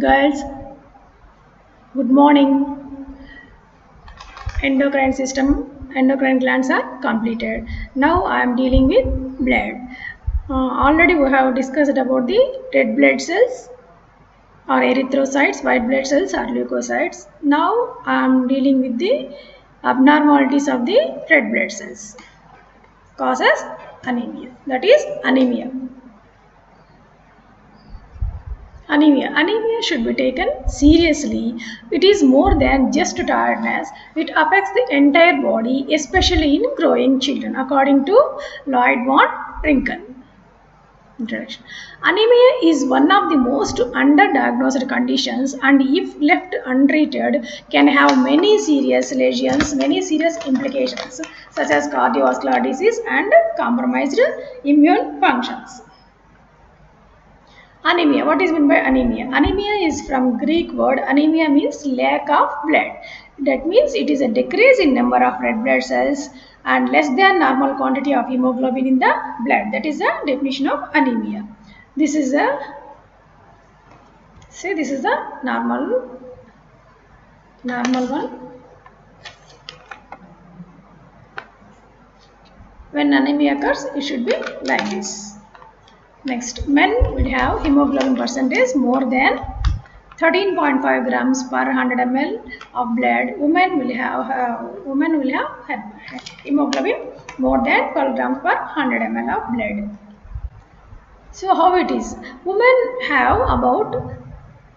Girls, good morning. Endocrine glands are completed. Now I am dealing with blood. Already we have discussed about the red blood cells or erythrocytes, white blood cells or leukocytes. Now I am dealing with the abnormalities of the red blood cells. Causes anemia. That is anemia. Anemia should be taken seriously. It is more than just tiredness. It affects the entire body, especially in growing children, according to Lloyd von Brinken. Introduction. Anemia is one of the most underdiagnosed conditions, and if left untreated can have many serious lesions, many serious implications such as cardiovascular disease and compromised immune functions. Anemia. What is meant by anemia? Anemia is from Greek word. Anemia means lack of blood. That means it is a decrease in number of red blood cells and less than normal quantity of hemoglobin in the blood. That is the definition of anemia. This is a normal one. When anemia occurs, it should be like this. Next, men will have hemoglobin percentage more than 13.5 grams per 100 ml of blood. Women will have hemoglobin more than 12 grams per 100 ml of blood. So how it is? Women have about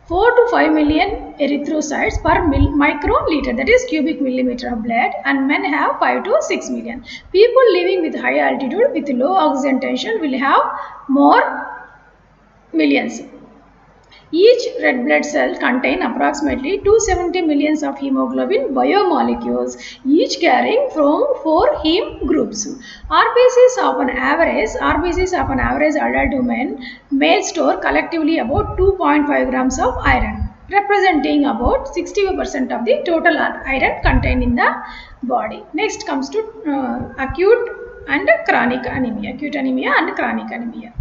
4 to 5 million erythrocytes per microliter, that is cubic millimeter of blood, and men have 5 to 6 million. People living with high altitude with low oxygen tension will have more millions. Each red blood cell contains approximately 270 millions of hemoglobin biomolecules, each carrying from 4 heme groups. RBCs of an average adult woman may store collectively about 2.5 grams of iron, representing about 60% of the total iron contained in the body. Next comes to acute and chronic anemia. Acute anemia and chronic anemia.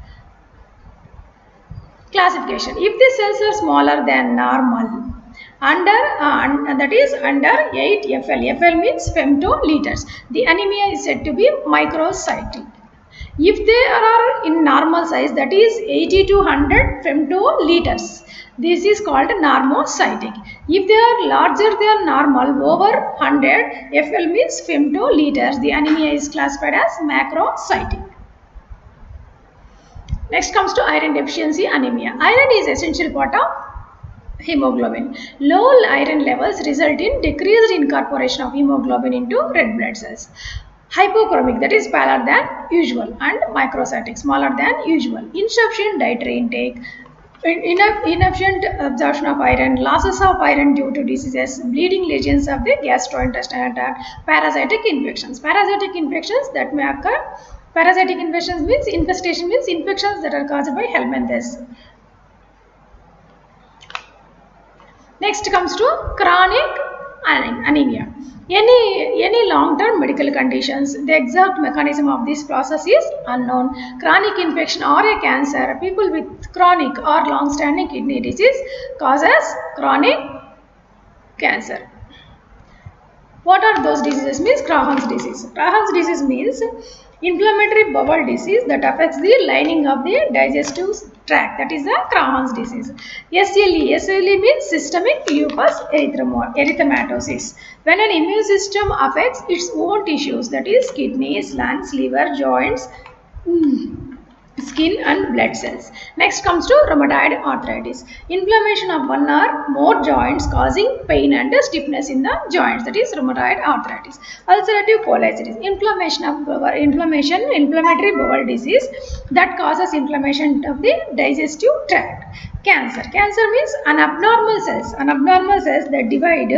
Classification. If the cells are smaller than normal, that is under 8 FL. FL means femtoliters. The anemia is said to be microcytic. If they are in normal size, that is 80 to 100 femtoliters, this is called normocytic. If they are larger than normal, over 100 FL means femtoliters, the anemia is classified as macrocytic. Next comes to iron deficiency anemia. Iron is essential part of hemoglobin. Low iron levels result in decreased incorporation of hemoglobin into red blood cells. Hypochromic, that is paler than usual, and microcytic, smaller than usual. Insufficient dietary intake, inefficient absorption of iron, losses of iron due to diseases, bleeding lesions of the gastrointestinal tract, parasitic infections. Parasitic infections that may occur. Parasitic infections means infestation means infections that are caused by helminthes. Next comes to chronic anemia. Any long-term medical conditions, the exact mechanism of this process is unknown. Chronic infection or a cancer, people with chronic or long-standing kidney disease causes chronic cancer. What are those diseases? Means Crohn's disease. Crohn's disease means inflammatory bowel disease that affects the lining of the digestive tract. That is the Crohn's disease. SLE means systemic lupus erythematosus. When an immune system affects its own tissues, that is kidneys, lungs, liver, joints, skin and blood cells. Next comes to rheumatoid arthritis. Inflammation of one or more joints causing pain and stiffness in the joints, that is rheumatoid arthritis. Ulcerative colitis. Inflammatory bowel disease that causes inflammation of the digestive tract. Cancer. Cancer means abnormal cells that divide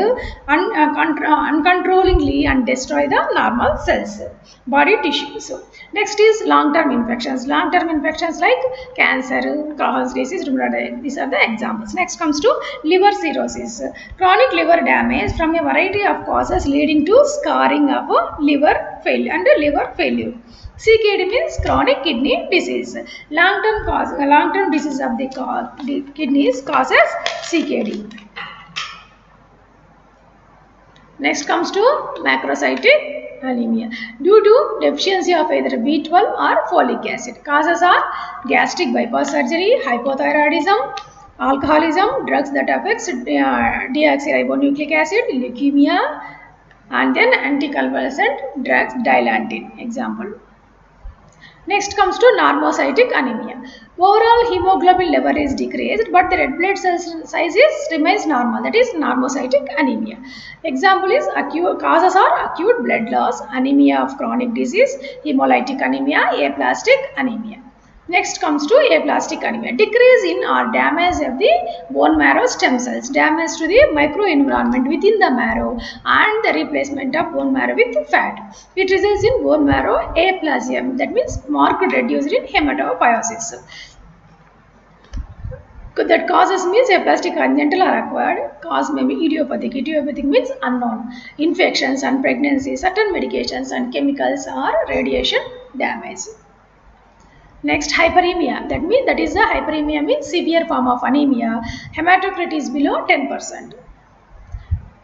uncontrollingly and destroy the normal cells, body tissues. Next is long-term infections. Long-term infections like cancer, Crohn's disease, rheumatoid. These are the examples. Next comes to liver cirrhosis. Chronic liver damage from a variety of causes leading to scarring of liver failure. CKD means chronic kidney disease. Long-term disease of the kidneys causes CKD. Next comes to macrocytic anemia. Due to deficiency of either B12 or folic acid. Causes are gastric bypass surgery, hypothyroidism, alcoholism, drugs that affects deoxyribonucleic acid, leukemia, and then anticonvulsant drugs, Dilantin. Example. Next comes to normocytic anemia. Overall hemoglobin level is decreased, but the red blood cell size remains normal. That is normocytic anemia. Example is acute causes are acute blood loss, anemia of chronic disease, hemolytic anemia, aplastic anemia. Next comes to aplastic anemia. Decrease in or damage of the bone marrow stem cells, damage to the microenvironment within the marrow, and the replacement of bone marrow with fat. It results in bone marrow aplasia, that means marked reduced in hematopoiesis. That causes means aplastic congenital are acquired. Cause may be idiopathic. Idiopathic means unknown. Infections and pregnancy, certain medications and chemicals or radiation damage. Next, hyperemia. That is the hyperemia means severe form of anemia. Hematocrit is below 10%.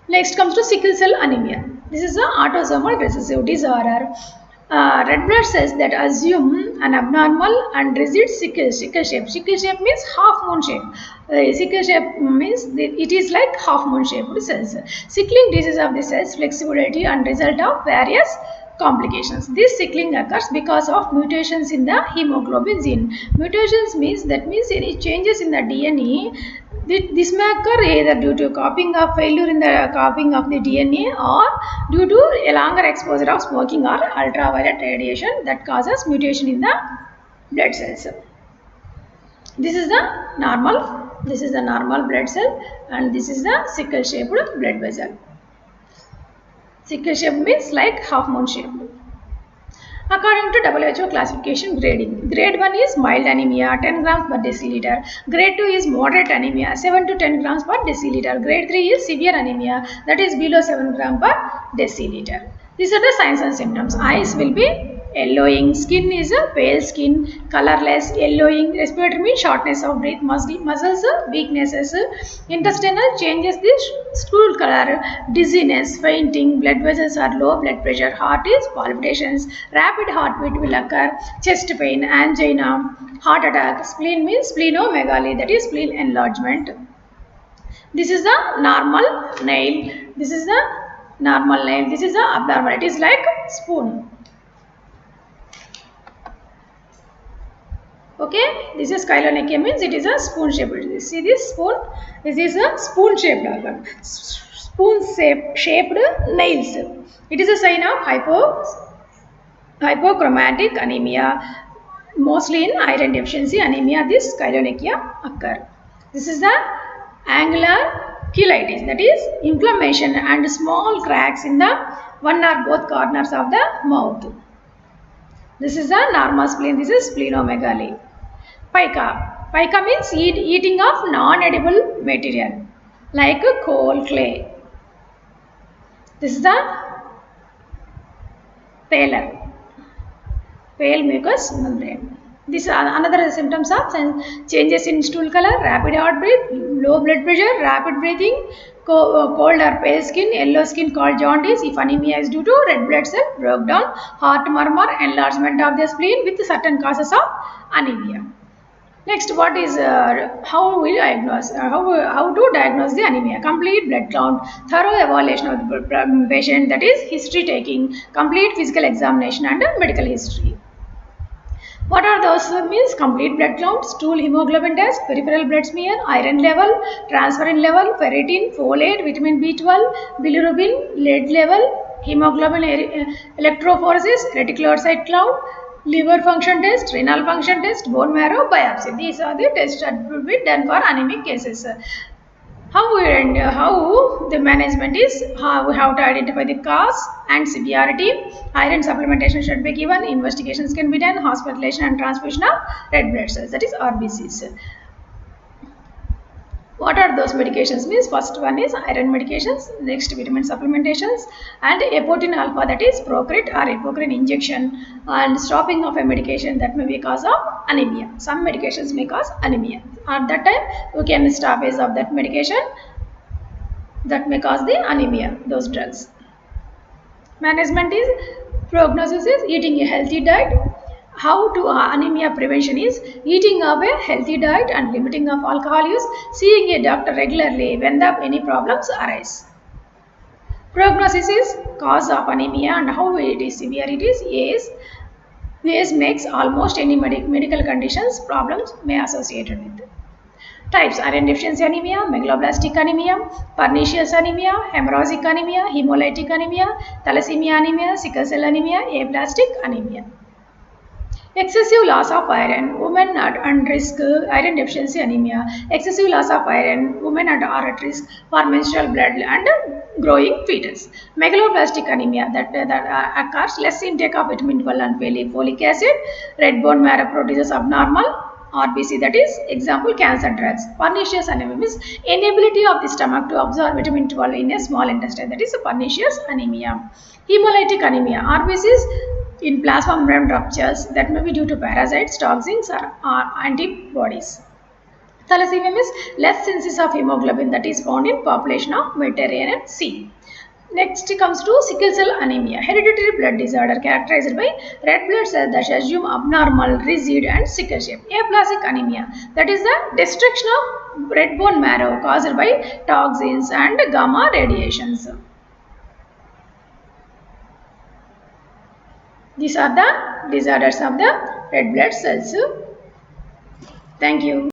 Next comes to sickle cell anemia. This is an autosomal recessive disorder. Red blood cells that assume an abnormal and rigid sickle shape. Sickle shape means half moon shape. Sickle shape means it is like half moon shaped cells. Sickling disease of the cells, flexibility and result of various complications. This sickling occurs because of mutations in the hemoglobin gene. Mutations means any changes in the DNA. This may occur either due to failure in the copying of the DNA or due to a longer exposure of smoking or ultraviolet radiation that causes mutation in the blood cells. This is the normal blood cell, and this is the sickle shaped blood vessel. Sickle shape means like half moon shape. According to WHO classification grading, grade 1 is mild anemia 10 grams per deciliter, grade 2 is moderate anemia 7 to 10 grams per deciliter, grade 3 is severe anemia, that is below 7 grams per deciliter. These are the signs and symptoms. Eyes will be yellowing, skin is a pale skin, colorless, yellowing, respiratory means shortness of breath, muscles weaknesses, intestinal changes the stool color, dizziness, fainting, blood vessels are low, blood pressure, heart is palpitations, rapid heartbeat will occur, chest pain, angina, heart attack, spleen means splenomegaly, that is spleen enlargement. This is the normal nail, this is the normal nail, this is the abnormal, it is like spoon. Okay, this is chylonychia means it is a spoon shaped. See this spoon? This is a spoon shaped organ. Spoon shaped nails. It is a sign of hypochromatic anemia. Mostly in iron deficiency anemia, this chylonychia occur. This is the angular cheilitis, that is inflammation and small cracks in the one or both corners of the mouth. This is the normal spleen. This is splenomegaly. Pica. Pica means eating of non-edible material like coal, clay. This is the pale mucous membrane. These are another symptoms of changes in stool color, rapid heartbeat, low blood pressure, rapid breathing, cold or pale skin, yellow skin called jaundice. If anemia is due to red blood cell breakdown, heart murmur, enlargement of the spleen with certain causes of anemia. Next, what is how we diagnose? How to diagnose the anemia? Complete blood count, thorough evaluation of the patient, that is history taking, complete physical examination and medical history. What are those means? Complete blood count, stool hemoglobin test, peripheral blood smear, iron level, transferrin level, ferritin, folate, vitamin B12, bilirubin, lead level, hemoglobin electrophoresis, reticulocyte count, liver function test, renal function test, bone marrow biopsy. These are the tests that will be done for anemic cases. How the management is, how we have to identify the cause and severity. Iron supplementation should be given, investigations can be done, hospitalization and transfusion of red blood cells, that is RBCs. What are those medications? Means first one is iron medications, next vitamin supplementations, and apotin alpha, that is Procrit or apocrine injection, and stopping of a medication that may be cause of anemia. Some medications may cause anemia. At that time you can stop use of that medication that may cause the anemia, those drugs. Management is, prognosis is eating a healthy diet. How to anemia prevention is eating of a healthy diet and limiting of alcohol use, seeing a doctor regularly when any problems arise. Prognosis is cause of anemia and how it is severe it is. Age makes almost any medical conditions problems may associated with. Types: iron deficiency anemia, megaloblastic anemia, pernicious anemia, hemorrhagic anemia, hemolytic anemia, thalassemia anemia, sickle cell anemia, aplastic anemia. Excessive loss of iron, women are at risk, iron deficiency anemia. Excessive loss of iron, women are at risk for menstrual blood and growing fetus. Megaloblastic anemia, that occurs less intake of vitamin 12 and folic acid. Red bone marrow produces abnormal RBC, that is example cancer drugs. Pernicious anemia means inability of the stomach to absorb vitamin 12 in a small intestine, that is pernicious anemia. Hemolytic anemia, RBCs in plasma membrane ruptures that may be due to parasites, toxins or antibodies. Thalassemia means less synthesis of hemoglobin that is found in population of Mediterranean Sea. Next comes to sickle cell anemia, hereditary blood disorder characterized by red blood cells that assume abnormal, rigid and sickle shape. Aplastic anemia, that is the destruction of red bone marrow caused by toxins and gamma radiations. These are the disorders of the red blood cells. Thank you.